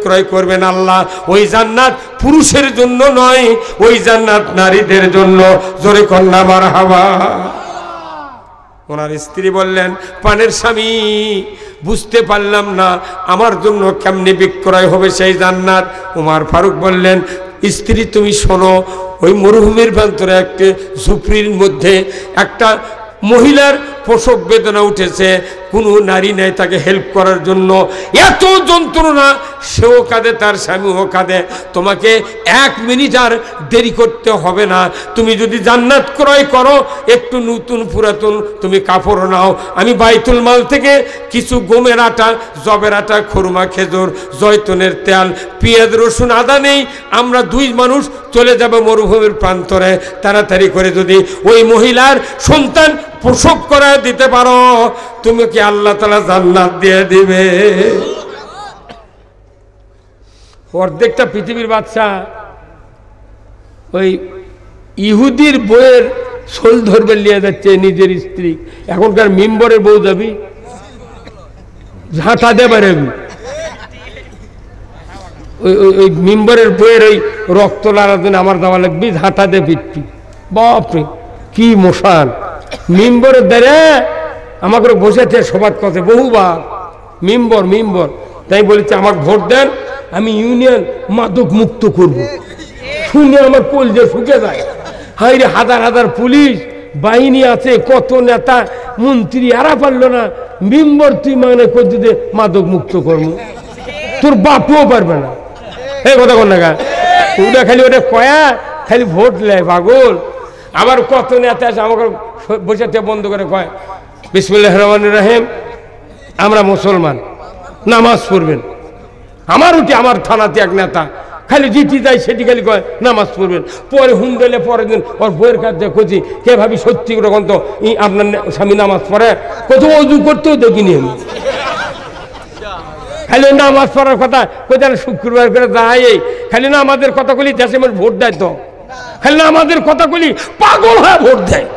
বিক্রয় করবেন আল্লাহ। ওই জান্নাত পুরুষের জন্য নয়, ওই জান্নাত নারীদের জন্য। জোরে কন্যা মারহাবা। ওনার স্ত্রী বললেন, পানের স্বামী বুঝতে পারলাম না আমার জন্য কেমনে বিক্রয় হবে সেই জান্নাত। ওমর ফারুক বললেন, স্ত্রী তুমি শোনো, ওই মরুভূমির প্রান্তরে একটা ঝুপড়ির মধ্যে একটা মহিলার প্রসব বেদনা উঠেছে, কোনো নারী নেই তাকে হেল্প করার জন্য, এত যন্ত্রণা, সেও কাঁদে তার স্বামীও কাঁদে। তোমাকে 1 মিনিট আর দেরি করতে হবে না, তুমি যদি জান্নাত ক্রয় করো, একটু নতুন পুরাতন তুমি কাপড় নাও, আমি বাইতুল মাল থেকে কিছু গমের আটা, জবের আটা, খুরমা, খেজুর, জয়তুনের তেল, পেঁয়াজ, রসুন, আদা নেই, আমরা 2 মানুষ চলে যাব মরুভূমির প্রান্তরে। তাড়াতাড়ি করে যদি ওই মহিলার সন্তান প্রসব করা দিতে পারো, তুমি কি আল্লাহ তাআলা জান্নাত দিয়ে দিবে। অর্ধেকটা পৃথিবীর বাদশা ওই ইহুদির বইয়ের সোল ধরবে নিয়ে যাচ্ছে নিজের স্ত্রী। এখনকার মেম্বরের বউ যাবি ঝাঁটা দেবারে, ওই মেম্বরের বইয়ের ওই রক্ত লাগার জন্য আমার দেওয়া লাগবে, ঝাঁটা দে পিটপি। বাপরে কি মশান! মেম্বরের দ্বারা আমাকে বসেছে সবার কথা বহুবার, মেম্বর তাই বলেছে আমাকে ভোট দেন, আমি ইউনিয়ন মাদক মুক্ত করব। শুনে আমার কলজে শুকে যায়। হাই রে, হাজার হাজার পুলিশ বাহিনী আছে, কত নেতা মন্ত্রী, এরা পারল না। মেম্বর তুই মানে করছি যে মাদক মুক্ত করবো, তোর বাপও পারবে না। এই কথা কর না, ওটা খালি ওটা কয়া খালি ভোট লেয় পাগল। আবার কত নেতা আছে আমাকে বসে বন্ধ করে কয়, বিসমিল্লাহির রহমানির রহিম, আমরা মুসলমান, নামাজ পড়বেন। আমার উঠে আমার থানাতে এক নেতা খালি জিটি যায়, সেটি খালি কয় নামাজ পড়বেন। পরে হুন্ডেলে পরের দিন ওর বইয়ের কাছে খুঁজি, কে ভাবি সত্যি করে তো আপনার স্বামী নামাজ পড়ে? কত অজু করতেও দেখিনি আমি। খালি নামাজ পড়ার কথা কোথায় শুক্রবার করে যায়, খালি না আমাদের কথা বলি দেশে ভোট দেয়, তো খালি না আমাদের কথা বলি পাগল হয়ে ভোট দেয়।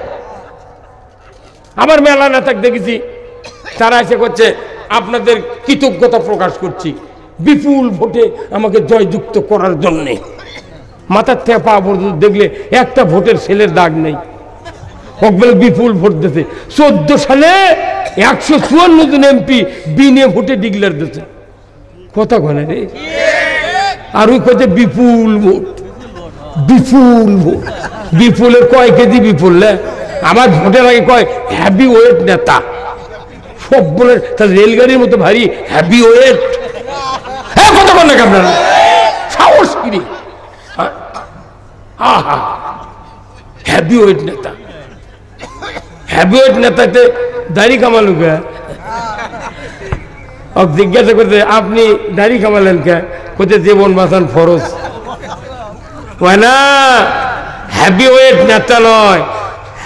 আবার মেলা নেতা দেখেছি, তারা এসে করছে আপনাদের কৃতজ্ঞতা প্রকাশ করছি বিপুল ভোটে আমাকে জয়যুক্ত করার জন্যে। মাথার থেকে পা পর্যন্ত দেখলে একটা ভোটের ছেলের দাগ নেই। বলে বিপুল ভোট দিতে, 14 সালে 154 জন এমপি বিনে ভোটে ডিক্লেয়ার দিতে। কথা কনে রে, আর ওই কথা বিপুল ভোট, বিপুল ভোট। বিপুলের কয় কেজি বিপুল? আমার ভোটের আগে কয় হ্যাভি ওয়েট নেতা, সব বলে রেলগাড়ির মতো ভারী হ্যাভি ওয়েট। হ্যাঁ, কথা বল না আপনারা, সাহস কিরি। হ্যাভি ওয়েট নেতা, হ্যাভি ওয়েট নেতাতে দাড়ি কামালু কে? জিজ্ঞাসা করতে আপনি দাড়ি কামালেন কে? কোথায় জীবন বাঁচান ফরজ না। হ্যাভি ওয়েট নেতা নয়,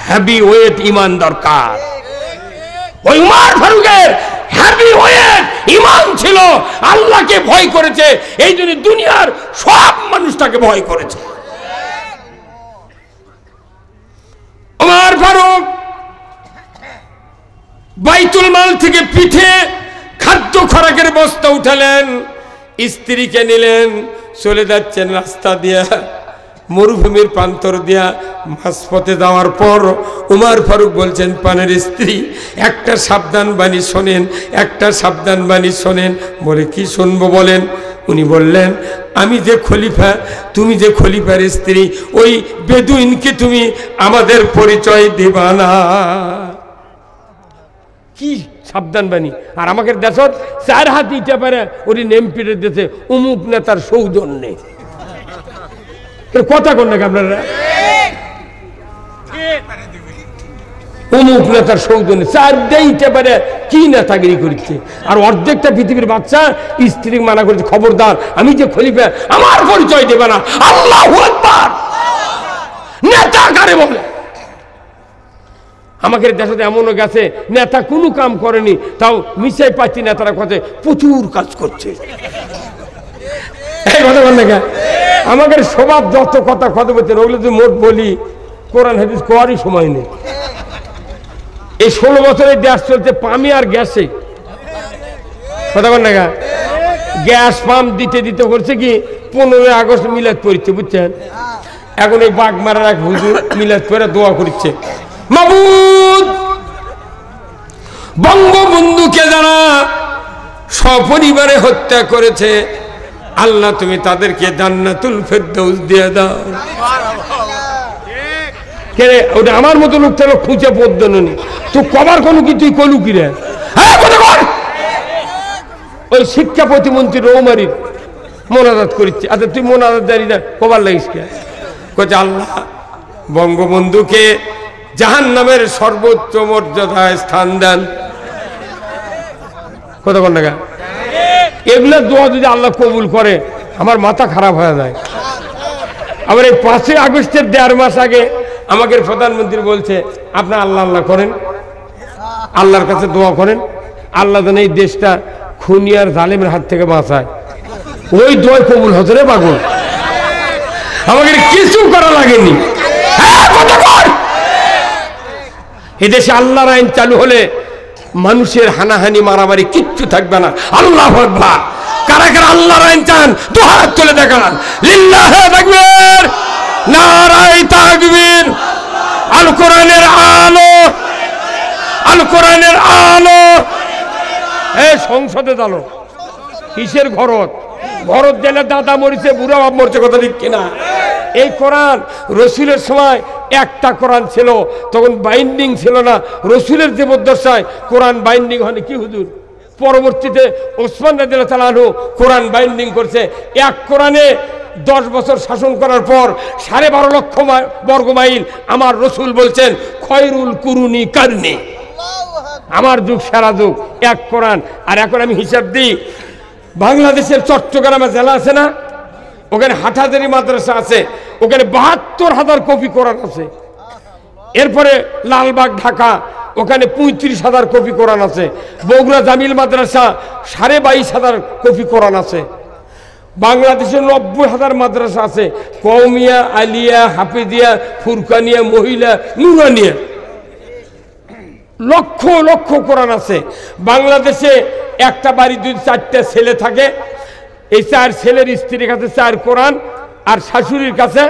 হ্যাভি ওয়েট ইমান দরকার। ওই উমর ফারুকের হ্যাভি ওয়েট ইমান ছিল, আল্লাহকে ভয় করেছে, এই জন্য দুনিয়ার সব মানুষ তাকে ভয় করেছে। উমর ফারুক বাইতুল মাল থেকে পিঠে খাদ্য খোরাকের বস্তা উঠালেন, স্ত্রীকে নিলেন, চলে যাচ্ছেন রাস্তা দিয়া, মরুভূমির প্রান্তর দিয়া। মাঝপথে যাওয়ার পর উমর ফারুক বলছেন, পানের স্ত্রী একটা সাবধান বাণী শোনেন, একটা সাবধান বাণী শোনেন। বলে কি শুনবো বলেন? উনি বললেন, আমি যে খলিফা, তুমি যে খলিফার স্ত্রী, ওই বেদুইনকে তুমি আমাদের পরিচয় দিবা না। কি সাবধান বাণী! আর আমাকে দেশত 4 হাত ইটা পারে ওই নেমপিটে দিতে অমুক নেতার সৌজন্যে। কথা কন না আপনারা, অমুক নেতার সৌজন্যে 4 দিতে পারে কি নেতাগিরি করছে। আর অর্ধেকটা পৃথিবীর বাচ্চা স্ত্রী মানা করেছে, খবরদার আমি যে খলিফা আমার পরিচয় দেবে না। আল্লাহু আকবার! নেতা কারে বলে? আমাদের দেশে এমনও গেছে নেতা কোনো কাম করেনি, তাও মিশাই পাচ্ছি নেতারা কথা প্রচুর কাজ করছে। আমাদের স্বভাব যত কথা বলছে ওগুলো যদি মোট বলি, কোরআন হাদিস কোয়ারই সময় নেই। এই 16 বছরের দেশ চলছে পামি আর গ্যাসে। কথা বল না, গ্যাস পাম্প দিতে দিতে করছে কি 15 আগস্ট মিলাদ পড়ছে, বুঝছেন? এখন এই বাগমারার এক হুজুর মিলাদ করে দোয়া করছে, মাবুদ বঙ্গবন্ধুকে যারা সপরিবারে হত্যা করেছে, আল্লাহ তুমি তাদেরকে জান্নাতুল ফেরদৌস দিয়ে দাও। কে রে? ওটা আমার মতো লোক তো খুঁজে পদ্মনি তো কবার কোনো কি তুই কলু কি রে? ওই শিক্ষা প্রতিমন্ত্রী রৌমারির মোনাজাত করিচ্ছে। আচ্ছা তুই মোনাজাত জানি না কবার লাগিস কে? কচ্ছে আল্লাহ বঙ্গবন্ধুকে জাহান্নামের সর্বোচ্চ মর্যাদায় স্থান দেন। কত কোন টাকা? এগুলা দোয়া যদি আল্লাহ কবুল করে আমার মাথা খারাপ হয়ে যায়। আবার এই 5 আগস্টের 1.5 মাস আগে আমাদের প্রধানমন্ত্রী বলছে আপনার আল্লাহ আল্লাহ করেন, আল্লাহর কাছে দোয়া করেন, আল্লাহ যেন এই দেশটা খুনি আর জালেমের হাত থেকে বাঁচায়। ওই দোয়া কবুল হচ্ছে রে পাগল, আমাদের কিছু করা লাগেনি। এদেশে আল্লাহর আইন চালু হলে মানুষের হানাহানি মারামারি কিচ্ছু থাকবে না। আল্লাহু আকবার। কারা কারা আল্লাহর আইন চান দুই হাত তুলে দেখান। লিল্লাহি তাকবীর, নারায়ে তাকবীর। আল কোরআনের আলো, আল কোরআনের আলো। এই সংসদে চালো কিসের ঘরত? ঘরত গেলে দাদা মরিছে, বুড়া বাপ মরছে, কথা ঠিক কিনা? এই কোরআন রসুলের সময় একটা কোরআন ছিল, তখন বাইন্ডিং ছিল না। রসুলের জীবদ্দশায় কোরআন বাইন্ডিং হয়নি কি হুজুর? পরবর্তীতে ওসমান রাদিয়াল্লাহু তাআলা আনহু কোরআন বাইন্ডিং করছে। এক কোরআনে 10 বছর শাসন করার পর 12.5 লক্ষ বর্গ মাইল আমার রসুল বলছেন খয়রুল কুরুনি কারনি, আমার যুগ সেরা যুগ এক কোরআন। আর এখন আমি হিসাব দিই, বাংলাদেশের চট্টগ্রামে জেলা আছে না, ওখানে হাটহাজারী মাদ্রাসা আছে, ওখানে 72,000 কপি কোরআন আছে। এরপরে লালবাগ ঢাকা, ওখানে 35,000 কপি কোরআন আছে। বগুড়া জামিল মাদ্রাসা 22,500 কপি কোরআন আছে। বাংলাদেশে 90,000 মাদ্রাসা আছে, কওমিয়া, আলিয়া, হাফিজিয়া, ফুরকানিয়া, মহিলা, নুরানিয়া, লক্ষ লক্ষ কোরআন আছে। বাংলাদেশে একটা বাড়ি যদি 4টা ছেলে থাকে, এই 4 ছেলের স্ত্রীর কাছে 4 কোরআন আর শাশুড়ির কাছে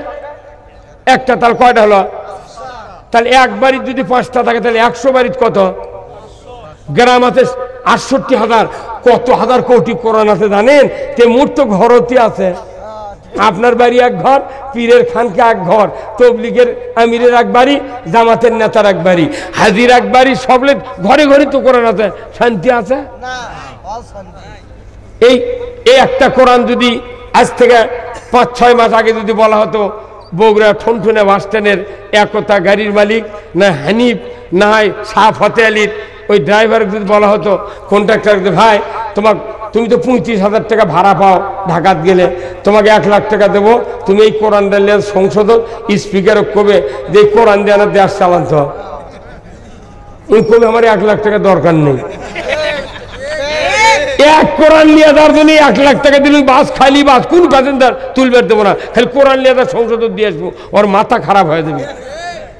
একটা, তাহলে কয়টা হলো? তাহলে এক বাড়ির যদি 5টা থাকে তাহলে 100 বাড়ির কত? গ্রাম আছে 68,000। কত হাজার কোটি কোরআন আছে জানেন? তে মূর্ত ঘরতি আছে। আপনার বাড়ি এক ঘর, পীরের খানকে এক ঘর, তবলিগের আমিরের এক বাড়ি, জামাতের নেতার এক বাড়ি, হাজির এক বাড়ি, সবলে ঘরে ঘরে তো কোরআন আছে। শান্তি আছে? এই একটা কোরআন যদি আজ থেকে 5-6 মাস আগে যদি বলা হতো বগুড়া ঠনঠনে বাস স্ট্যান্ডের একতা গাড়ির মালিক না হানিফ না শাহ ফতে আলীর ওই ড্রাইভার যদি বলা হতো, কন্ট্রাক্টর, ভাই তুমি তো 35,000 টাকা ভাড়া পাও ঢাকাত গেলে, তোমাকে 1 লাখ টাকা দেবো, তুমি এই কোরআন দিলে সংশোধন স্পিকার কবে যে কোরআন দিয়ে আমার দেশ চালান্ত, ওই কবে আমার 1 লাখ টাকা দরকার নেই। এক কোরআন নিয়ে যাওয়ার জন্য 1 লাখ টাকা দিলে বাস খালি বাস, কোন প্যাসেঞ্জার তুলবার দেবো না, খালি কোরআন নিয়ে যাওয়ার সংশোধন দিয়ে আসবো, ওর মাথা খারাপ হয়ে যাবে।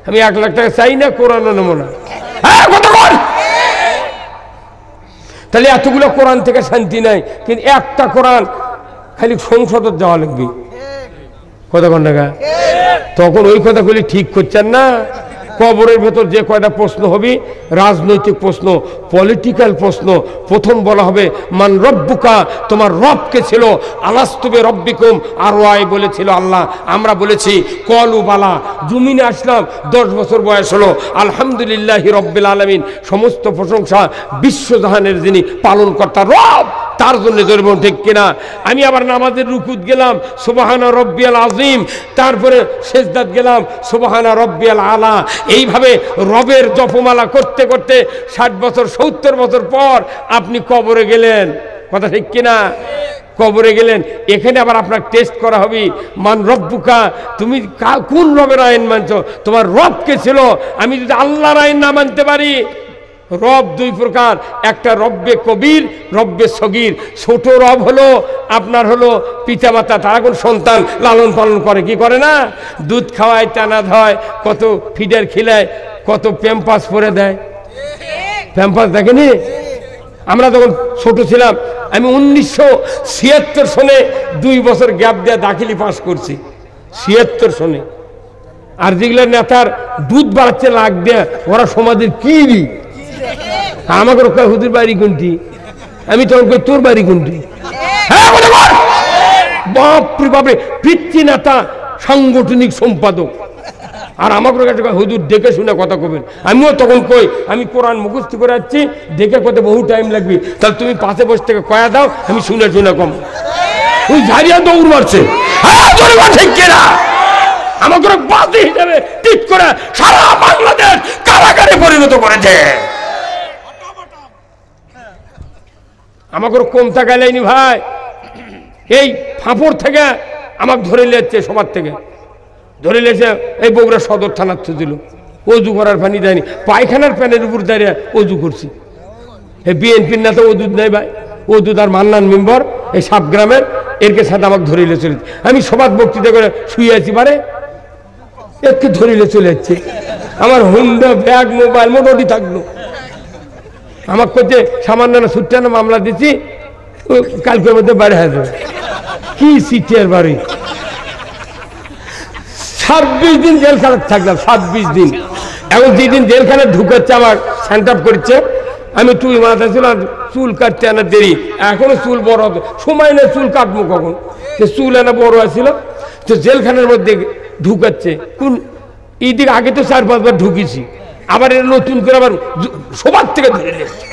আমি 1 লাখ টাকা চাই না, কোরআনও নেবো না। তাহলে এতগুলো কোরআন থেকে শান্তি নাই, কিন্তু একটা কোরআন খালি সংসদ যাওয়া লাগবে। কথা কোন টাকা? তখন ওই কথাগুলি ঠিক করছেন না। কবরের ভেতর যে কয়টা প্রশ্ন হবে রাজনৈতিক প্রশ্ন, পলিটিক্যাল প্রশ্ন। প্রথম বলা হবে মান রব্বুকা, তোমার রব কে ছিল? আলাস্তুবে রব্বিকুম, আর ওয়াই বলেছিল আল্লাহ, আমরা বলেছি কলু বালা। জমিনে আসলাম, 10 বছর বয়স হলো, আলহামদুলিল্লাহি রব্বিল আলামিন, সমস্ত প্রশংসা বিশ্বজাহানের যিনি পালন কর্তা রব, তার জন্য জরব, ঠিক কিনা? আমি আবার নামাজের রুকুত গেলাম সুবহানা রব্বিয়াল আযীম, তারপরে সেজদাত গেলাম সুবহানা রব্বিয়াল আলা। এইভাবে রবের জপমালা করতে করতে 60 বছর 70 বছর পর আপনি কবরে গেলেন, কথা ঠিক কিনা? কবরে গেলেন, এখানে আবার আপনার টেস্ট করা হবে মান রব্বুকা, তুমি কোন রবের আইন মানছো? তোমার রব কে ছিল? আমি যদি আল্লাহর আইন না মানতে পারি, রব 2 প্রকার, একটা রব্বে কবির, রব্বে সগীর। ছোট রব হলো আপনার হলো পিতামাতা, তারা কোন সন্তান লালন পালন করে, কি করে না? দুধ খাওয়ায়, টানা ধয়, কত ফিডার খিলায়, কত প্যাম্পাস পরে দেয়। প্যাম্পাস দেখেনি? আমরা যখন ছোট ছিলাম, আমি ৭৬ সনে 2 বছর গ্যাপ দিয়ে দাখিলি পাস করছি ৭৬ সনে। আর যেগুলো নেতার দুধ বাড়াচ্ছে লাগ দেয়া ওরা সমাজের কি আমাকে কয় হুজুর বাড়ি কোনটি, আমি তখন কই তোর বাড়ি কোনটি। হ্যাঁ বাপরে বাপরে পিতৃ নেতা সাংগঠনিক সম্পাদক, আর আমাকে কাছে হুজুর দেখে শুনে কথা কবেন। আমিও তখন কই আমি কোরআন মুখস্থ করে যাচ্ছি, দেখে কত বহু টাইম লাগবে, তাহলে তুমি পাশে বসে থেকে কয়া দাও, আমি শুনে শুনে কম। ওই ঝাড়িয়া দৌড় মারছে, ঠিক কিনা আমাকে বাদী হিসেবে ঠিক করে সারা বাংলাদেশ কারাগারে পরিণত করেছে। আমাকে কম টাকা লাইনি ভাই, এই ফাঁপড় থেকে আমাকে ধরে নিয়েছে, সবার থেকে ধরে নিয়েছে। এই বগুড়া সদর থানার দিল, অজু করার পানি দেয়নি, পায়খানার প্যানের উপর দাঁড়িয়ে অজু করছি। এই বিএনপির নেতা ওদুদ নেই ভাই, ওদুদ আর মান্নান মেম্বার এই সাবগ্রামের এরকে সাথে আমাকে ধরে চলে, আমি সবার বক্তৃতা করে শুয়ে আছি, বারে একে ধরিলে চলে যাচ্ছে। আমার হুন্ডা ব্যাগ মোবাইল মোটামুটি থাকলো। আমাকে করছে সামান্য ছুট্টানো মামলা দিচ্ছি, কালকের মধ্যে বাড়ি হয়ে যাবে। কি সিটের বাড়ি, 26 দিন জেলখানা থাকলাম, 26 দিন। এখন যেদিন জেলখানা ঢুকাচ্ছে আমার স্যান্ড আপ করছে, আমি টুই মাথা ছিল, চুল কাটতে আনার দেরি, এখনো চুল বড় হবে, সময় নেই চুল কাটবো কখন, চুল আনা বড় আছিল। তো জেলখানার মধ্যে ঢুকাচ্ছে, কোন ঈদের আগে তো 4-5 বার ঢুকেছি, আবার এটা নতুন করে আবার সবার থেকে ধরে নিচ্ছে।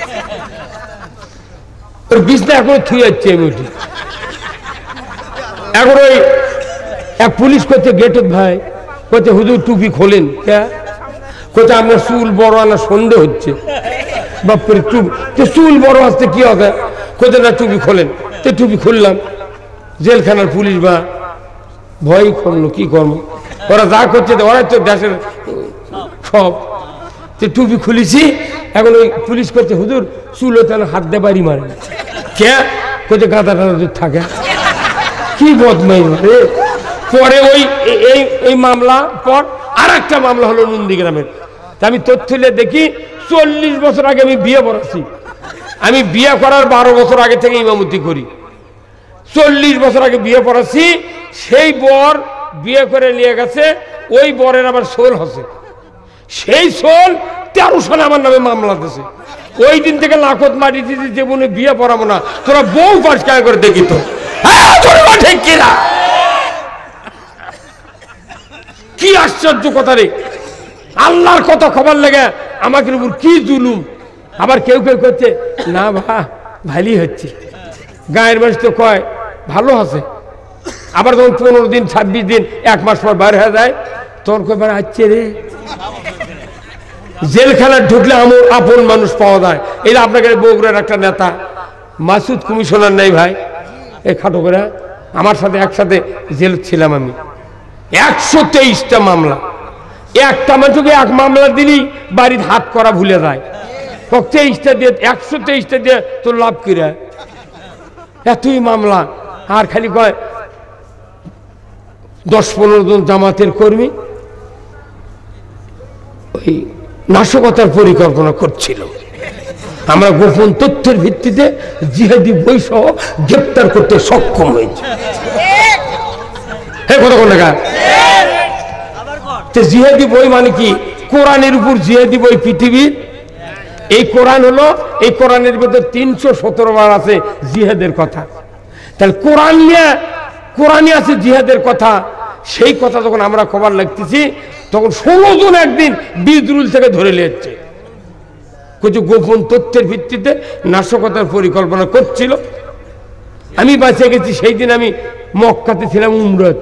ওর বিছনা এখনো থুয়ে যাচ্ছে। আমি উঠি এখন ওই এক পুলিশ করছে গেটত ভাই, করছে হুজুর টুপি খোলেন, কোথায় আপনার চুল বড় আনা সন্দেহ হচ্ছে। বাপরে চুল বড় আসতে কি হবে, কোথায় না টুপি খোলেন। তো টুপি খুললাম, জেলখানার পুলিশ বা ভয় করলো, কি করবো, ওরা যা করছে ওরাই তো দেশের সব। টুপি খুলেছি, এখন ওই পুলিশ করছে হুজুর চুল তাহলে হাত দিয়ে বাড়ি মারে, কে কোথায় গাঁদা টাদা থাকে, কি বদমাই মারে। পরে ওই এই মামলা পর আর একটা মামলা হলো নন্দীগ্রামের। আমি তথ্য দেখি 40 বছর আগে আমি বিয়ে করাচ্ছি, আমি বিয়ে করার 12 বছর আগে থেকে ইমামতি করি, 40 বছর আগে বিয়ে পড়াচ্ছি। সেই বর বিয়ে করে নিয়ে গেছে, ওই বরের আবার সোল হচ্ছে, সেই সোল 13 সনে আমার নামে মামলা দিয়েছে। ওই দিন থেকে লাখত মাটি দিতে যে মনে বিয়ে পড়াবো না, তোরা বউ পাশ করে দেখি তো, ঠিক কিনা। কি আশ্চর্য কথা রে, আল্লাহর কথা খবর লেগে আমাকে উপর কি জুলুম। আবার কেউ কেউ করছে না ভালোই হচ্ছে, গায়ের মানুষ তো কয় ভালো আছে। আবার যখন 15 দিন 26 দিন 1 মাস পর বাইরে হয়ে যায়, তোর কবার আসছে রে। জেলখানা ঢুকলে আমার আপন মানুষ পাওয়া যায়। এটা আপনাকে বগুড়ার একটা নেতা মাসুদ কমিশনার নেই ভাই, এই খাটো করে আমার সাথে একসাথে জেল ছিলাম আমি। 123টা মামলা, একটা মানুষকে এক মামলা দিলেই বাড়ির হাত করা ভুলে যায়। 23টা দিয়ে 123টা দিয়ে তোর লাভ কিরা, এতই মামলা। আর খালি কয় 10-15 জন জামাতের কর্মী ওই নাশকতার পরিকল্পনা করছিল। আমরা গোপন তথ্যের ভিত্তিতে জিহাদি বই সহ গ্রেপ্তার করতে সক্ষম হয়েছে। জিহাদি বই মানে কি, কোরআনের উপর জিহাদি বই পৃথিবীর। এই কোরআন হলো, এই কোরআনের ভিতরে 317 বার আছে জিহাদের কথা। তাহলে কোরআন নিয়ে কোরআনে আছে জিহাদের কথা। সেই কথা যখন আমরা খবর লাগতেছি, তখন 16 জন একদিন বিদ্রুল থেকে ধরে নিয়েছে, কিছু গোপন তথ্যের ভিত্তিতে নাশকতার পরিকল্পনা করছিল। আমি বাঁচে গেছি। সেই দিন আমি মক্কাতে ছিলাম উমরাত,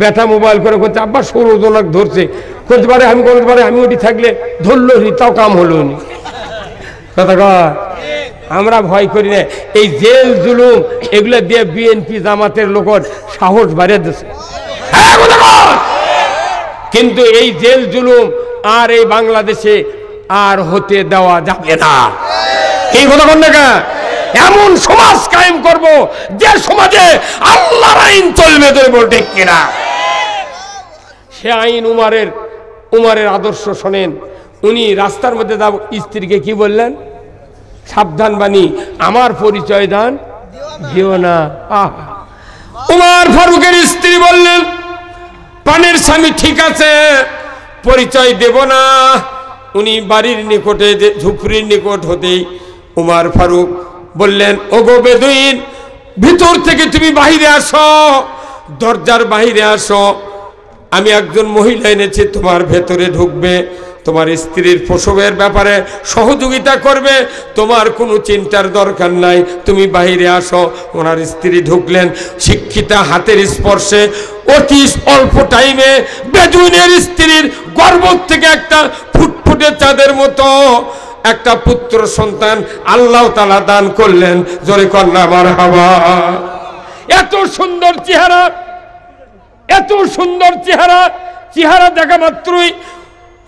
বেটা মোবাইল করে করছে আব্বা 16 জন ধরছে, করতে পারে আমি করতে পারে, আমি ওটি থাকলে ধরলো নি, তাও কাম হলো নি। কথা কয় আমরা ভয় করি না। এই জেল জুলুম এগুলো দিয়ে বিএনপি জামাতের লোকের সাহস বাড়িয়ে দিচ্ছে। কিন্তু এই জেল জুলুম আর এই বাংলাদেশে আর হতে দেওয়া যাবে না। এই কথা কোন না, এমন সমাজ কায়েম করব যে সমাজে আল্লাহর আইন চলবে, ঠিক কিনা। সে আইন উমারের আদর্শ শোনেন। উনি রাস্তার মধ্যে স্ত্রীকে কি বললেন, সাবধান বাণী, আমার পরিচয় দান যেও না। উমর ফারুকের স্ত্রী বললেন, পানের স্বামী ঠিক আছে, পরিচয় দেব না। উনি বাড়ির নিকটে, ঝুপড়ির নিকট হতেই উমর ফারুক বললেন, ওগো বেদুইন, ভিতর থেকে তুমি বাহিরে আসো, দরজার বাহিরে আসো, আমি একজন মহিলা এনেছি, তোমার ভেতরে ঢুকবে, তোমার স্ত্রীর প্রসবের ব্যাপারে সহযোগিতা করবে, তোমার কোনো চিন্তার দরকার নাই, তুমি বাহিরে আসো। ওনার স্ত্রী ঢুকলেন, শিক্ষিতা হাতের স্পর্শে অতি অল্প টাইমে বেদুইনের স্ত্রীর গর্ভ থেকে একটা ফুটফুটে চাঁদের মতো একটা পুত্র সন্তান আল্লাহ তাআলা দান করলেন। জোরে কন্যা মারহাবা। এত সুন্দর চেহারা, এত সুন্দর চেহারা, চেহারা দেখা মাত্রই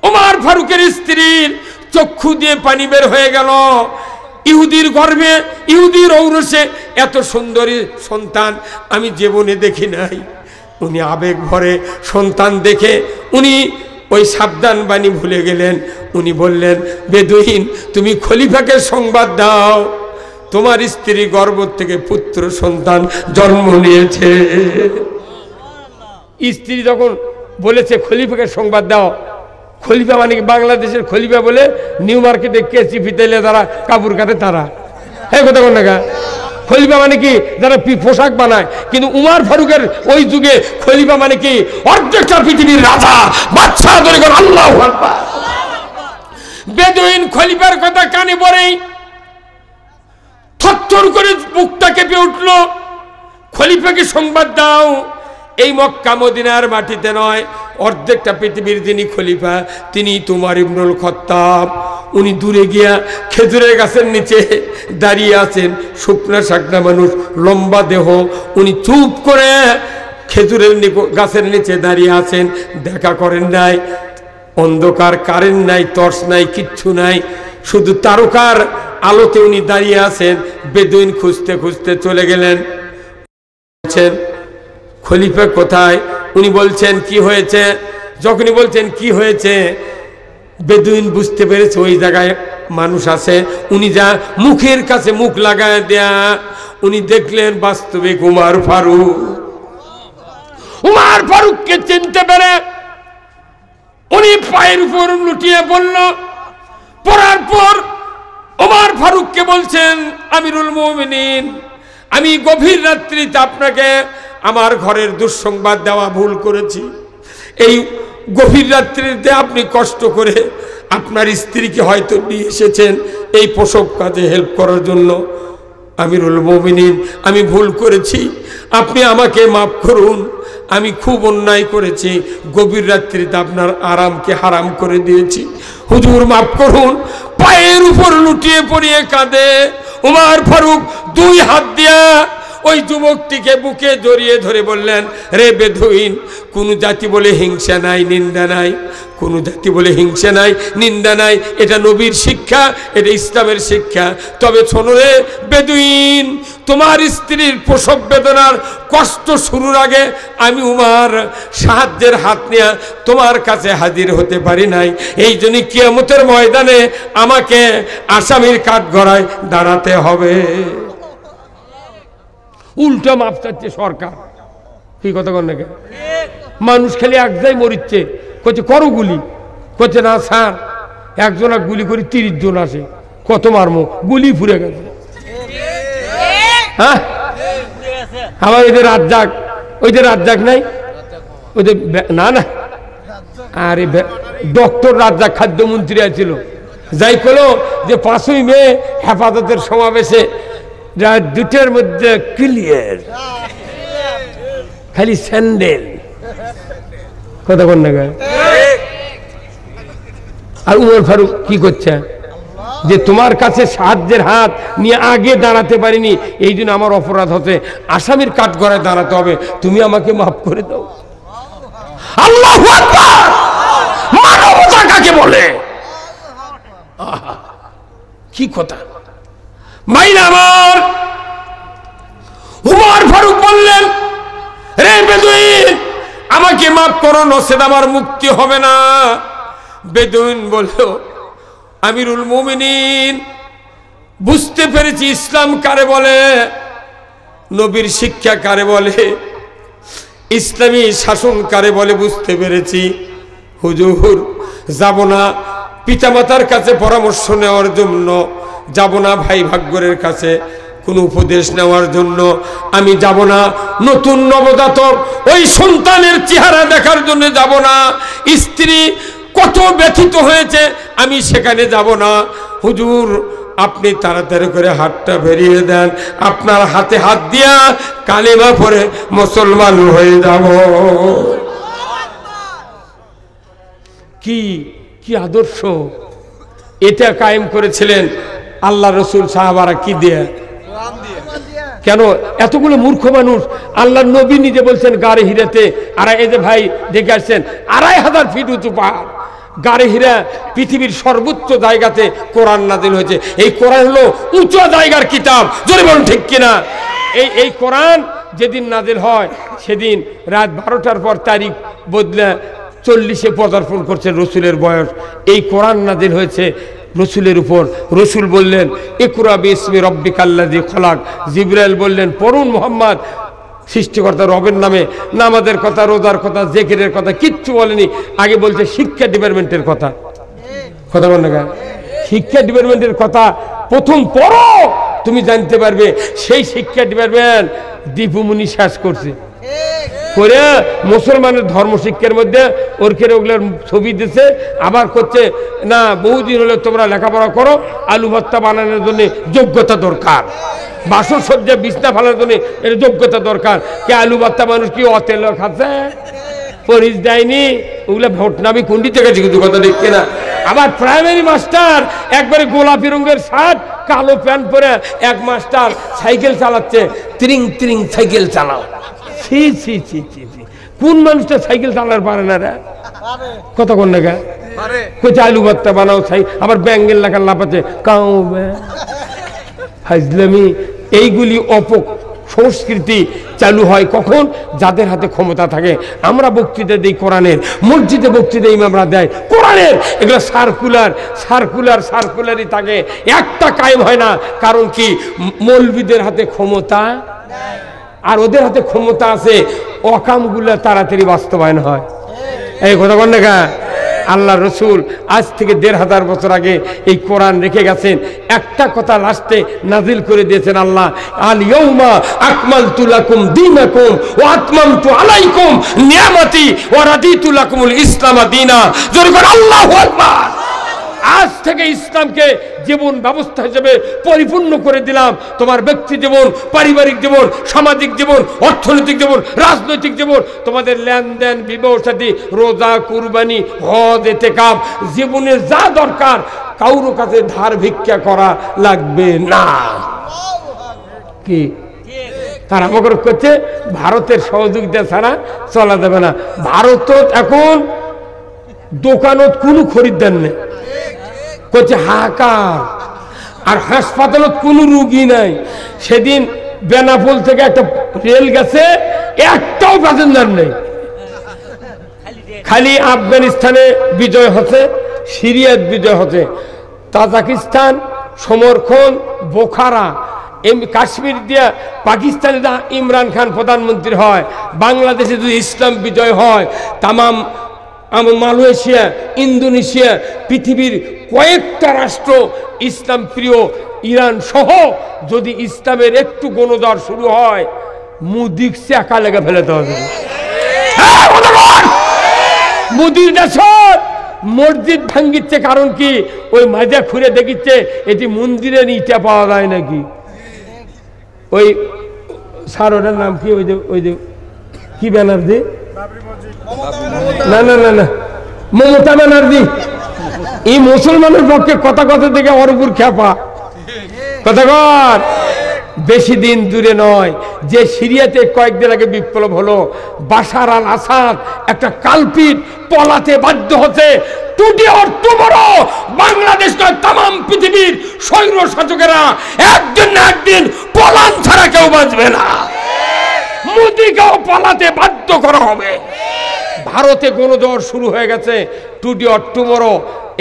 উমর ফারুকের স্ত্রীর চক্ষু দিয়ে পানি বের হয়ে গেল। ইহুদির গর্ভে, ইহুদির ঔরসে এত সুন্দরী সন্তান আমি জীবনে দেখি নাই। উনি আবেগ ভরে সন্তান দেখে উনি ওই সাবধান বাণী ভুলে গেলেন। উনি বললেন, বেদুইন, তুমি খলিফাকে সংবাদ দাও, তোমার স্ত্রী গর্ভ থেকে পুত্র সন্তান জন্ম নিয়েছে। স্ত্রী যখন বলেছে খলিফাকে সংবাদ দাও, খলিফা মানে বাংলাদেশের খলিফা বলে নিউ মার্কেটে কেসি ফিতেলে যারা কাপড় কাটে তারা, হ্যাঁ কথা কোন না। খলিফা মানে কি যারা পোশাক বানায়, কিন্তু উমর ফারুকের ওই যুগে খলিফা মানে কি অর্ধেকটা পৃথিবীর রাজা বাদশাহ। আল্লাহু আকবার। বেদুইন খলিফার কথা কানে পড়েই থরথর করে বুকটা কেঁপে উঠল। খলিফাকে সংবাদ দাও, এই মক্কা মদিনার মাটিতে নয়, অর্ধেকটা পৃথিবীর যিনি খলিফা তিনি তোমার ইবনুল খাত্তাব। উনি দূরে গিয়া খেজুরের গাছের নিচে দাঁড়িয়ে আছেন, শুকনা শাকনা মানুষ, লম্বা দেহ। উনি চুপ করে খেজুরের গাছের নিচে দাঁড়িয়ে আছেন, দেখা করেন নাই। অন্ধকার, কারেন্ট নাই, টর্চ নাই, কিচ্ছু নাই, শুধু তারকার আলোতে উনি দাঁড়িয়ে আছেন। বেদুইন খুঁজতে খুঁজতে চলে গেলেন। খলিফা কোথায়? উনি বলছেন কি হয়েছে? যখনই বলছেন কি হয়েছে, বেদুইন বুঝতে পেরেছে ওই জায়গায় মানুষ আছে। উনি যা মুখের কাছে মুখ লাগায় দেয়া, উনি দেখলেন বাস্তবিক উমর ফারুক। উমর ফারুককে চিনতে পেরে উনি পায়ের উপর লুটিয়ে পড়ল। পড়ার পর উমর ফারুককে বলছেন, আমিরুল মুমিনিন, আমি গভীর রাত্রিতে আপনাকে আমার ঘরের দুঃসংবাদ দেওয়া ভুল করেছি। এই গভীর রাত্রিতে আপনি কষ্ট করে আপনার স্ত্রীকে হয়তো নিয়ে এসেছেন এই প্রসব কাজে হেল্প করার জন্য। আমিরুল মুমিনিন, আমি ভুল করেছি, আপনি আমাকে মাফ করুন, আমি খুব অন্যায় করেছি, গভীর রাত্রিতে আপনার আরামকে হারাম করে দিয়েছি, হুজুর মাফ করুন। পায়ের উপর লুটিয়ে পড়িয়ে কাঁদে উমর ফারুক। দুই হাত দিয়া ওই যুবকটিকে বুকে জড়িয়ে ধরে বললেন, রে বেদুইন, কোন জাতি বলে হিংসা নাই, নিন্দা নাই, কোন জাতি বলে হিংসা নাই, নিন্দা নাই, এটা নবীর শিক্ষা, এটা ইসলামের শিক্ষা। তবে শোনো রে বেদুইন, তোমার স্ত্রীর প্রসব বেদনার কষ্ট শুরুর আগে আমি উমর সাহায্যের হাত নিয়ে তোমার কাছে হাজির হতে পারি নাই। এই জন্য কিয়ামতের ময়দানে আমাকে আসামির কাঠগড়ায় দাঁড়াতে হবে। উল্টা মাপ চাচ্ছে সরকার। কি কথা কন নাকি? মানুষ খেলে এক জায়গায় মরিচ্ছে, কচ্ছে করো গুলি, কচ্ছে না স্যার একজনা গুলি করে 30 জন আসে, কত মারমো, গুলি ফুরে গেছে। হ্যাঁ, আবার ওই যে রাজ্জাক, ওই যে রাজ্জাক নাই, ওই যে না না, আরে ডক্টর রাজ্জাক খাদ্যমন্ত্রী আছিল, যাই করলো যে 5ই মে হেফাজতের সমাবেশে দুটের মধ্যে ক্লিয়ার, খালি স্যান্ডেল, কথা বল না। আর উমর ফারুক কি করছে, যে তোমার কাছে সাহায্যের হাত নিয়ে আগে দাঁড়াতে পারিনি, এই জন্য আমার অপরাধ হচ্ছে, আসামির কাঠগড়ায় দাঁড়াতে হবে, তুমি আমাকে মাফ করে দাও। আল্লাহু আকবার! মানবতা কাকে বলে? কি কথা মাইনা আমার। উমর ফারুক বললেন, রে বেদুইন, আমাকে মাফ করো, নচেত আমার মুক্তি হবে না। বেদুইন বলল, আমিরুল মুমিনিন, বুঝতে পেরেছি ইসলাম কারে বলে। নবীর শিক্ষা কারে বলে, ইসলামী শাসন কারে বলে বুঝতে পেরেছি। হুজুর যাব না পিতামাতার কাছে পরামর্শ নেওয়ার জন্য, যাব না ভাই ভাগ্যরের কাছে কোনো উপদেশ নেওয়ার জন্য, আমি যাব না নতুন নবজাতক ওই সন্তানের চেহারা দেখার জন্য যাব না, স্ত্রী কত ব্যথিত হয়েছে আমি সেখানে যাব না। হুজুর আপনি তাড়াতাড়ি করে হাতটা বেরিয়ে দেন, আপনার হাতে হাত দিয়া কালেমা পড়ে মুসলমান হয়ে যাব। কি কি আদর্শ এটা কায়েম করেছিলেন আল্লাহ রসুল সাহাবারা, কি দিয়ে? কেন এতগুলো মূর্খ মানুষ? আল্লাহ নবী নিজে বলছেন গাড়ে হিরাতে, আর এই যে ভাই দেখে আসছেন 2500 ফিট উঁচু পাহাড় গাড়ে হীরা, পৃথিবীর সর্বোচ্চ জায়গাতে কোরআন নাজিল হয়েছে। এই কোরআন হলো উঁচু জায়গার কিতাব, যদি বলুন ঠিক কিনা? এই কোরআন যেদিন নাজিল হয় সেদিন রাত 12টার পর তারিখ বদলে 40-এ পদার্পণ করছে রসুলের বয়স। এই কোরআন নাজিল হয়েছে রসুলের উপর। রসুল বললেন ইকরা বিসমি রব্বিকাল্লাযী খলাক। জিবরাইল বললেন পড়ুন মুহাম্মদ, সৃষ্টিকর্তা রবের নামে। নামাজের কথা, রোজার কথা, জিকিরের কথা কিচ্ছু বলেনি। আগে বলছে শিক্ষা ডিপার্টমেন্টের কথা। কথা বল না, শিক্ষা ডিপার্টমেন্টের কথা প্রথম পড়ো, তুমি জানতে পারবে সেই শিক্ষা ডিপার্টমেন্ট দীপুমুনি শেষ করছে করে মুসলমানের ধর্ম শিক্ষার মধ্যে ওরখের ওগুলোর ছবি দিছে। আবার করছে না বহুদিন হলে তোমরা লেখাপড়া করো, আলু ভর্তা বানানোর জন্য যোগ্যতা দরকার, বাসর সজ্জা বিছনা ফেলার জন্য এর যোগ্যতা দরকার। কে আলু ভর্তা মানুষ কি অতেল খাচ্ছে, পরিচ দেয়নি, ওগুলো ভোট নামি কুন্ডি থেকে কিন্তু কথা দেখছে না। আবার প্রাইমারি মাস্টার একবারে গোলাপি রঙের শার্ট কালো প্যান্ট পরে এক মাস্টার সাইকেল চালাচ্ছে, ত্রিং ত্রিং সাইকেল চালাও। ছি ছি ছি ছি ছি, কোন মানুষটা সাইকেল চালার পারে না রে? কত কোন না কোথায় আলু ভর্তা বানাও, আবার ব্যাঙ্গেল লেখা লাপাচ্ছে কাউ হাজলামি। এইগুলি সংস্কৃতি চালু হয় কখন? যাদের হাতে ক্ষমতা থাকে। আমরা বক্তৃতা দিই কোরআনের, মসজিদে বক্তৃতা ইমামরা দেয় কোরআনের, এগুলো সার্কুলারই থাকে, একটা কায়েম হয় না। কারণ কি? মৌলবীদের হাতে ক্ষমতা, আর ওদের হাতে ক্ষমতা আছে, অকামগুলো তাড়াতাড়ি বাস্তবায়ন হয়। এই কথা বল না। আল্লাহ রসুল আজ থেকে 1500 বছর আগে এই কোরআন রেখে গেছেন। একটা কথা লাস্টে নাজিল করে দিয়েছেন আল্লাহ, আল ইয়াউমা আকমালতু লাকুম দীনাকুম ওয়া আতমামতু আলাইকুম নিয়ামতি ওয়া রাদিতু লাকুমুল ইসলাম দীনা। জোরে করে আল্লাহু আকবার। আজ থেকে ইসলামকে জীবন ব্যবস্থা হিসেবে পরিপূর্ণ করে দিলাম। তোমার ব্যক্তি জীবন, পারিবারিক জীবন, সামাজিক জীবন, অর্থনৈতিক জীবন, রাজনৈতিক জীবন, তোমাদের লেনদেন, বিবাহ শাদী, রোজা, কুরবানি, হজ, ইতিকাফ, জীবনের যা দরকার কারো কাছে ধার ভিক্ষা করা লাগবে না। কি তার আমাকে করছে ভারতের সহযোগিতা ছাড়া চলা যাবে না। ভারত এখন দোকানত কোনো খরিদ্দার নেই, করছে হাহাকার, আর হাসপাতালত কোনো রুগী নাই। সেদিন বেনাপোল থেকে একটা রেল গেছে, একটাও প্যাসেঞ্জার নেই। খালি আফগানিস্তানে বিজয় হচ্ছে, সিরিয়াত বিজয় হচ্ছে, তাজিকিস্তান সমর্থন, বোখারা, কাশ্মীর দিয়া পাকিস্তানে যা ইমরান খান প্রধানমন্ত্রী হয়, বাংলাদেশে যদি ইসলাম বিজয় হয়, তামাম মালয়েশিয়া, ইন্দোনেশিয়া, পৃথিবীর কয়েকটা রাষ্ট্র ইসলাম প্রিয়, ইরান সহ যদি ইসলামের একটু গণজোয়ার শুরু হয়, মুদিক চাকা লেগে ফেলতে হবে। মুদির দেশত মসজিদ ভাঙ্গিচ্ছে, কারণ কি? ওই মাজা খুঁড়ে দেখিচ্ছে এটি মন্দিরের ইটা পাওয়া যায় নাকি। ওই সারোটার নাম কি? ওই যে কি ব্যানার্জি, না না না না মমতা ব্যানার্জি। এই মুসলমানের পক্ষে কথা থেকে ওর উপর খেপা কথা কর। বেশি দিন দূরে নয়, যে সিরিয়াতে কয়েকদিন আগে বিপ্লব হলো, বাশার আল আসাদ একটা কালপিট পলাতে বাধ্য হচ্ছে। টুডে অর টুমরো বাংলাদেশ নয়, তামাম পৃথিবীর স্বৈর শাসকেরা একদিন না একদিন পলান ছাড়া কেউ বাঁচবে না। মোদিকেও পালাতে বাধ্য করা হবে। ভারতে গণজোয়ার শুরু হয়ে গেছে। টুডে অর টুমরো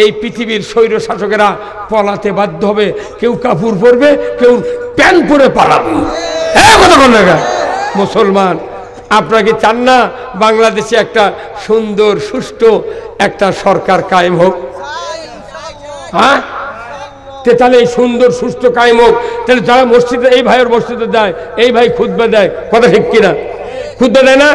এই পৃথিবীর স্বৈর শাসকেরা পলাতে বাধ্য হবে। কেউ কাপড় পরবে, কেউ প্যান্ট পরে পালাবে। হ্যাঁ কথা বল না। মুসলমান আপনারা কি চান না বাংলাদেশে একটা সুন্দর সুষ্ঠু একটা সরকার কায়েম হোক? হ্যাঁ, তাহলে এই সুন্দর সুষ্ঠু কায়েম হোক। তাহলে যারা মসজিদে, এই ভাইয়ের মসজিদে দেয়, এই ভাই খুতবা দেয়, কথা ঠিক কিনা? খুতবা দেয় না?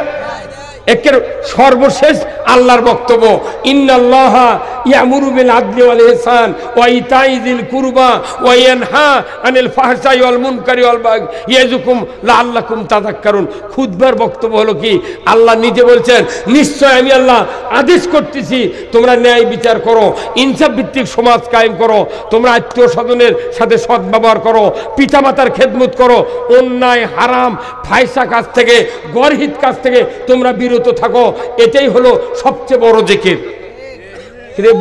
একের সর্বশেষ আল্লাহর বক্তব্য, ইন্নাল্লাহা ইয়ামুরু বিল আদলি ওয়াল ইহসান ওয়া ইতাই যিল কুরবা ওয়া ইয়ানহা আনিল ফাহশাই ওয়াল মুনকারি ওয়াল বাগই ইয়াযুকুম লাআল্লাকুম তাযাক্কারুন। খুতবার বক্তব্য হলো কি, আল্লাহ নিজে বলছেন, নিশ্চয় আমি আল্লাহ আদেশ করতেছি তোমরা ন্যায় বিচার করো, ইনসাফ ভিত্তিক সমাজ কায়েম করো, তোমরা আত্মীয় স্বজনের সাথে সদ্ব্যবহার করো, পিতামাতার খেদমত করো, অন্যায় হারাম ফায়সা কাজ থেকে, গর্হিত কাজ থেকে তোমরা বিরত থাকো। এটাই হলো সবচেয়ে বড় জিকির।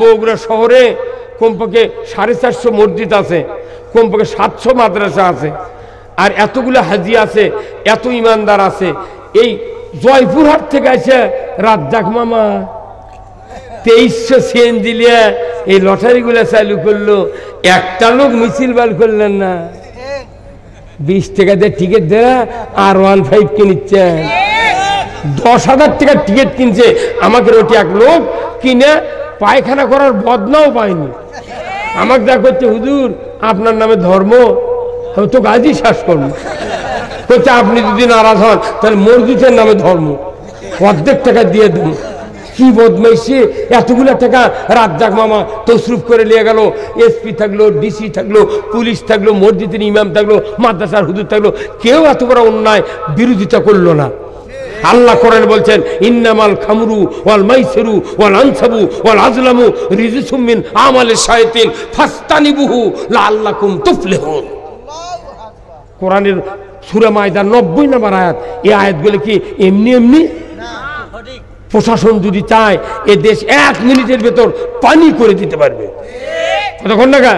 বগুড়া শহরে কমপক্ষে 450 মসজিদ আছে, কমপক্ষে 700 মাদ্রাসা আছে, আর এতগুলো হাজি আছে, এত ইমানদার আছে। এই জয়পুরহাট থেকে এসে রাজ্জাক মামা 2300 সিএনজি নিয়ে এই লটারিগুলো চালু করলো, একটা লোক মিছিল বার করলেন না। 20 টাকা দিয়ে টিকিট দেয়া আর 15 কিনছেন, 10,000 টাকার টিকিট কিনছে। আমাকে ওটি এক লোক কিনে পায়খানা করার বদনাও পায়নি। আমাকে যা করছে, হুজুর আপনার নামে ধর্ম, আমি তো গাজী শ্বাস করবো। করছে আপনি যদি নারাজ হন তাহলে মসজিদের নামে ধর্ম, অর্ধেক টাকা দিয়ে দেবো। কি বদমাইশি, এতগুলো টাকা রাজ্জাক মামা তসরুফ করে নিয়ে গেল। এসপি থাকলো, ডিসি থাকলো, পুলিশ থাকলো, মসজিদের ইমাম থাকলো, মাদ্রাসার হুজুর থাকলো, কেউ এত বড় অন্যায় বিরোধিতা করলো না। আল্লাহ কোরআন বলছেন, ইন্নামাল খামরু ওয়াল মাইসিরু ওয়াল আনসাবু ওয়াল আজলামু রিজসুম মিন আমালিশ শায়াতিন ফাস্তানিবুহু লাআল্লাকুম তুফলিহুন। কোরআনের সূরা মায়দা 90 নম্বর আয়াত। এই আয়াতগুলো কি এমনি এমনি? প্রশাসন যদি চায় এ দেশ 1 মিনিটের ভেতর পানি করে দিতে পারবে। কতক্ষণ না?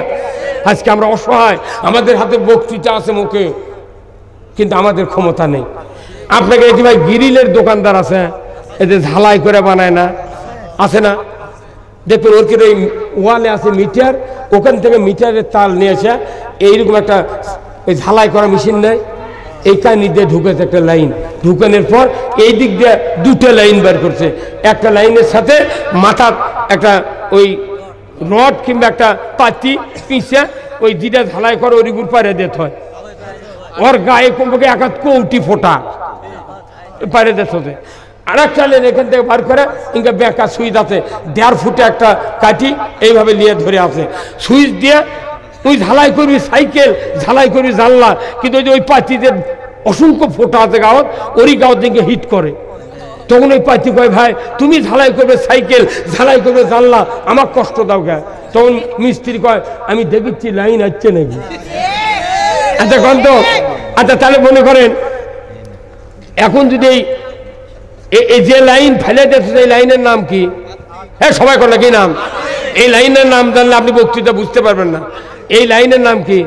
আজকে আমরা অসহায়, আমাদের হাতে বক্তৃতা আছে মুখে, কিন্তু আমাদের ক্ষমতা নেই। আপনাকে এটি ভাই গ্রিলের দোকানদার আছে, এদের ঝালাই করে বানায় না, আছে না? দেখবেন ওর ওই ওয়ালে আছে মিটার, ওখান থেকে মিটারের তাল নিয়ে এসে এইরকম একটা ওই ঝালাই করা মেশিন নেয়, এই কানি দিয়ে ঢুকেছে একটা লাইন, ঢুকানোর পর এই দিক দিয়ে 2টা লাইন বের করছে। একটা লাইনের সাথে মাথার একটা ওই রড কিংবা একটা পাতি পিঁচে ওই যেটা ঝালাই করে ওই গুড় পাড়ে দিতে হয়। ওর গায়ে কমপক্ষে 1 কোটি ফোটা পাড়ে দিতে হচ্ছে। আর একটা লাইন এখান থেকে বার করে ইনকা বেঁকা সুইচ আছে, 1.5 ফুটে একটা কাঠি এইভাবে নিয়ে ধরে আছে, সুইচ দিয়ে তুই ঝালাই করবি সাইকেল, ঝালাই করবি জানলা, কিন্তু ওই যে ওই পাতিতে অসংখ্য ফোটা আছে গাঁত, ওরই গাঁত দিকে হিট করে। তখন ওই পাতি কয়, ভাই তুমি ঝালাই করবে সাইকেল, ঝালাই করবে জানলা, আমার কষ্ট দাও গে। তখন মিস্ত্রি কয়, আমি দেখেছি লাইন আসছে নাকি। আচ্ছা কন তো, আচ্ছা তাহলে মনে করেন এখন যদি এই যে লাইন ফেলে দিচ্ছে, এই লাইনের নাম কি? হ্যাঁ সবাই কর না, কি নাম? এই লাইনের নাম জানলে আপনি বক্তৃতা বুঝতে পারবেন না। এই লাইনের নাম কি?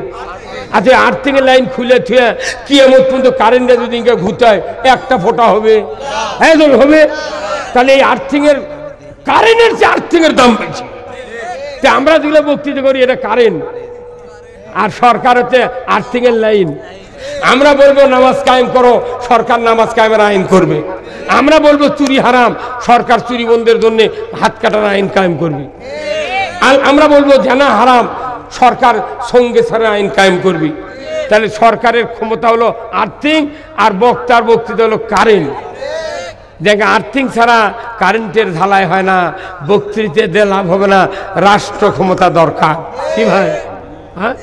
আচ্ছা আর্থিং এর লাইন খুলে থুয়ে কিয়ামত পর্যন্ত কারেন্টে যদি ঘুরতায় একটা ফোঁটা হবে? হ্যাঁ হবে। তাহলে এই আর্থিং এর কারেন্টের চেয়ে আর্থিং এর দাম বেশি। আমরা যেগুলো বক্তৃতা করি এটা কারেন্ট, আর সরকার হচ্ছে আর্থিং এর লাইন। আমরা বলবো নামাজ কায়েম করো, সরকার নামাজ কায়েমের আইন করবে। আমরা বলবো চুরি হারাম, সরকার চুরি বন্ধের জন্য হাত কাটার আইন কায়েম করবে। আর আমরা বলবো জানা হারাম, সরকার সঙ্গে ছাড়া আইন কায়েম করবি। তাহলে সরকারের ক্ষমতা হলো আর্থিং, আর বক্তার বক্তৃতা হলো কারেন্ট। দেখে আর্থিং ছাড়া কারেন্টের ঝালাই হয় না, বক্তৃতা দিয়ে লাভ হবে না, রাষ্ট্র ক্ষমতা দরকার। কি ভাই? হ্যাঁ,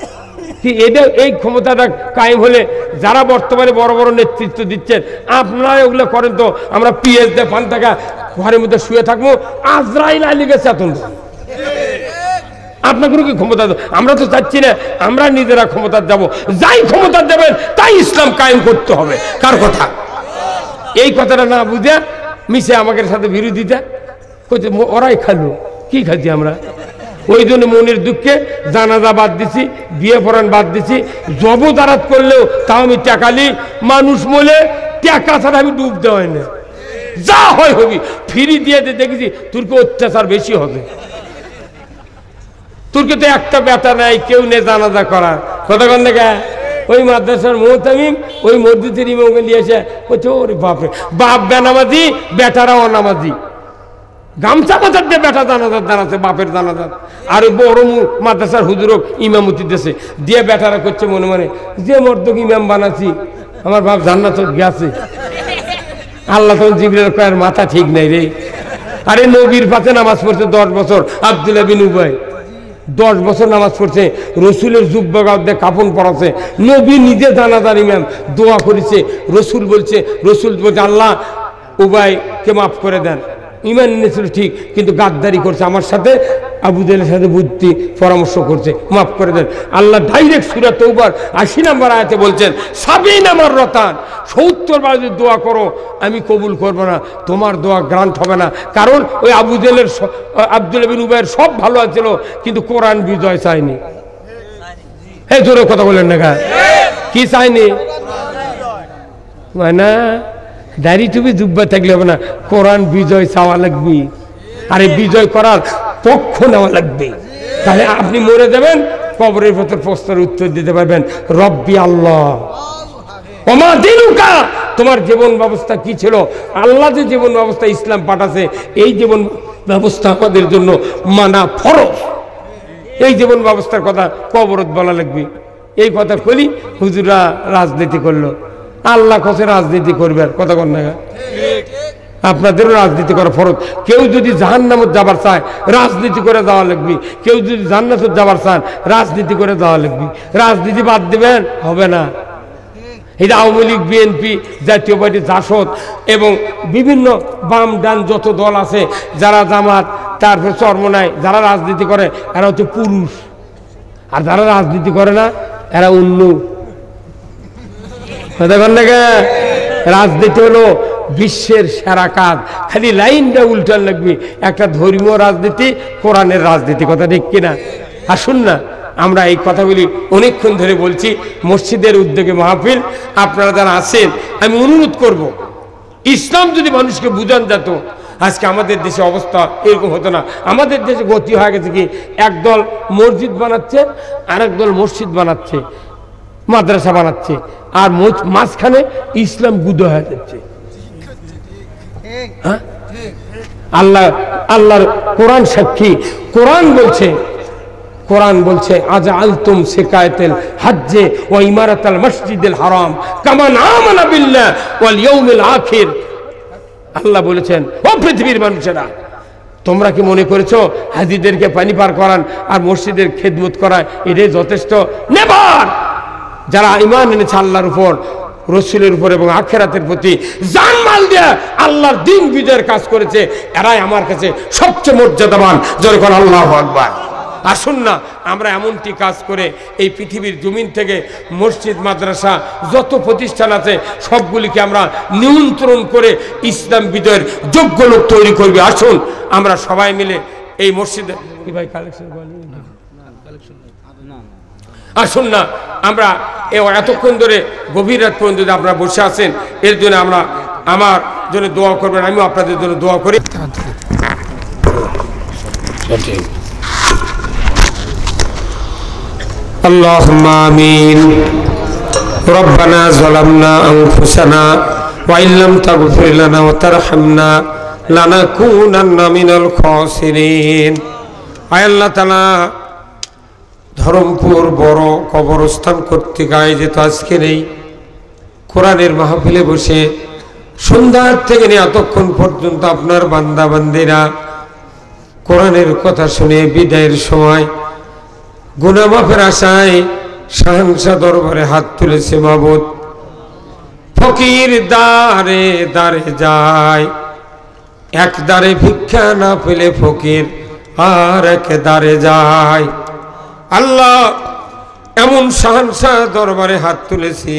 কি এদের এই ক্ষমতাটা কায়েম হলে যারা বর্তমানে বড় বড় নেতৃত্ব দিচ্ছেন, আপনারা ওগুলো করেন তো আমরা পিএস দিয়ে 5 টাকা ঘরের মধ্যে শুয়ে থাকবো, আজরাইল আলী গেছে এতন। আপনাকে কি ক্ষমতা? আমরা তো চাচ্ছি না আমরা নিজেরা ক্ষমতা যাব, যাই ক্ষমতা দেবেন তাই ইসলাম কায়েম করতে হবে। কার কথা? এই কথাটা না বুঝে মিশে আমাদের সাথে বিরোধিতা করছে। ওরাই খালো, কি খাচ্ছি আমরা? ওই জন্য মনের দুঃখে জানাজা বাদ দিছি, বিয়ে পড়ান বাদ দিছি, জবদারাত করলেও তাও আমি টাকালি মানুষ বলে টাকা ছাড়া আমি ডুব দেওয়া হয় না। যা হয় হবি, ফিরি দিয়ে দেখেছি তোরকে অত্যাচার বেশি হবে। তোরকে তো একটা বেটা নাই, কেউ নেই জানাজা করার। কতক্ষণ দেখা ওই মাদ্রাসার মোহতামিম ওই মসজিদের ইমামকে নিয়ে এসে বলছে ওরে বাপরে, বাপ বেনামাজি বেটারা অনামাজি, গামছা বাজার দিয়ে বেটা জানাজার দাঁড়াচ্ছে, বাপের জানাজার, আর ওই বড় মাদ্রাসার হুজুরও ইমামতি দেশে দিয়ে বেটারা করছে মনে মনে, যে মর্দক ইমাম বানাচ্ছি আমার বাপ জান্নাত গেছে। আল্লাহ তখন জিবরাইল কয় মাথা ঠিক নাই রে, আরে নবীর পাশে নামাজ পড়ছে 10 বছর আব্দুল্লাহ বিন উবাই, 10 বছর নামাজ পড়ছে, রসুলের জুব্বা গাউদে কাফন পড়াছে, নবী নিজে জানাজার ইমাম দোয়া করেছে, রসুল বলছে আল্লাহ উবাইকে মাফ করে দেন, ইমান এনেছিল ঠিক কিন্তু গাদ্দারি করছে আমার সাথে, আবু জেলের সাথে বুদ্ধি পরামর্শ করছে, মাফ করে দেন। আল্লাহ ডাইরেক্ট সূরা তওবার 80 নম্বর আয়াতে বলছেন 70 নম্বর রতান, 70 বার যদি দোয়া করো আমি কবুল করবো না, তোমার দোয়া গ্রান্ট হবে না। কারণ ওই আবু জেলের আব্দুল্লাহ বিন উবাইয়ের সব ভালো ছিল কিন্তু কোরআন বিজয় চায়নি। এই জোরে কথা বলেন না, কি চায়নি? মানে দাড়ি টুপি জুব্বা থাকলে হবে না, কোরআন বিজয় চাওয়া লাগবে, আরে বিজয় করার পক্ষ নেওয়া লাগবে। তাহলে আপনি মরে যাবেন, কবরের ভেতর প্রশ্নের উত্তর দিতে পারবেন রব্বি আল্লাহ ওমা দিনুকা, তোমার জীবন ব্যবস্থা কি ছিল? আল্লাহ যে জীবন ব্যবস্থা ইসলাম পাঠাছে, এই জীবন ব্যবস্থা আমাদের জন্য মানা ফরজ। এই জীবন ব্যবস্থার কথা কবরত বলা লাগবে। এই কথা কলি হুজুরা রাজনীতি করলো, আল্লাহ কাছে রাজনীতি করবে আর কথা কন না, আপনাদেরও রাজনীতি করা ফরজ। কেউ যদি জাহান্নামত যাবার চায় রাজনীতি করে যাওয়া লাগবে, কেউ যদি জান্নাতে যাবার চান রাজনীতি করে যাওয়া লাগবে। রাজনীতি বাদ দিবেন হবে না। এটা আওয়ামী লীগ, বিএনপি, জাতীয় পার্টি, জাসদ এবং বিভিন্ন বাম ডান যত দল আছে, যারা জামাত, তারপরে চরমনায় যারা রাজনীতি করে এরা হচ্ছে পুরুষ, আর যারা রাজনীতি করে না এরা অন্য। রাজনীতি হলো বিশ্বের সেরা কাজ, খালি লাইনটা উল্টান লাগবে। একটা ধর্মীয় রাজনীতি, কোরআনের রাজনীতি, কথা ঠিক কিনা? আসুন না আমরা এই কথাগুলি অনেকক্ষণ ধরে বলছি, মসজিদের উদ্যোগে মাহফিল, আপনারা যারা আছেন আমি অনুরোধ করব, ইসলাম যদি মানুষকে বুঝান যেত আজকে আমাদের দেশে অবস্থা এরকম হতো না। আমাদের দেশে গতি হয়ে গেছে কি, একদল মসজিদ বানাচ্ছে আর একদল মসজিদ বানাচ্ছে, মাদ্রাসা বানাচ্ছে, আর মাঝখানে ইসলাম গুদ হয়ে যাচ্ছে। আল্লাহর কোরআন সাক্ষী, কোরআন বলছে আজআলতুম সিকায়াতাল হজ্জে ওয়া ইমারাতাল মসজিদিল হারাম কামান আমানা বিল্লাহ ওয়াল ইয়াউমিল আখির। আল্লাহ বলেছেন, ও পৃথিবীর মানুষেরা, তোমরা কি মনে করেছো হাজিদেরকে পানি পার করান আর মসজিদের খেদমত করায় এটাই যথেষ্ট? নেভার। যারা ঈমান এনেছে আল্লাহর উপর, রসুলের উপর এবং আখিরাতের প্রতি জানমাল দিয়ে আল্লাহর দ্বীন বিজয়ের কাজ করেছে, এরাই আমার কাছে সবচেয়ে মর্যাদাবান। যখন আল্লাহু আকবার। আসুন না আমরা এমনটি কাজ করে এই পৃথিবীর জমিন থেকে মসজিদ, মাদ্রাসা, যত প্রতিষ্ঠান আছে সবগুলিকে আমরা নিয়ন্ত্রণ করে ইসলাম বিজয়ের যোগ্য লোক তৈরি করবে। আসুন আমরা সবাই মিলে এই মসজিদে, কি ভাই কালেকশন, আসুন না আমরা এতক্ষণ ধরে গভীর রাত পর্যন্ত আপনারা বসে আছেন, এর জন্য আমরা আমার জন্য দোয়া করবেন, আমিও আপনাদের জন্য দোয়া করি। আল্লাহুম্মা আমিন। রব্বানা যালামনা আনফুসানা ওয়া ইল্লাম তাগফির লানা ওয়া তারহামনা লানাকুনান্না মিনাল খাসিরিন। আয় আল্লাহ তাআলা, ধরমপুর বড় কবরস্থান কর্তৃক আয়োজিত আজকের এই কোরআনের মাহফিলে বসে সন্ধ্যার থেকে নিয়ে এতক্ষণ পর্যন্ত আপনার বান্দা বান্দিরা কোরআনের কথা শুনে বিদায়ের সময় গুনাহ মাফের আশায় শাহনশাহ দরবারে হাত তুলেছে। মাবুদ, ফকির দারে দারে যায়, এক দারে ভিক্ষা না পেলে ফকির আর এক দারে যায়। আল্লাহ, এমন শাহনশাহ দরবারে হাত তুলেছি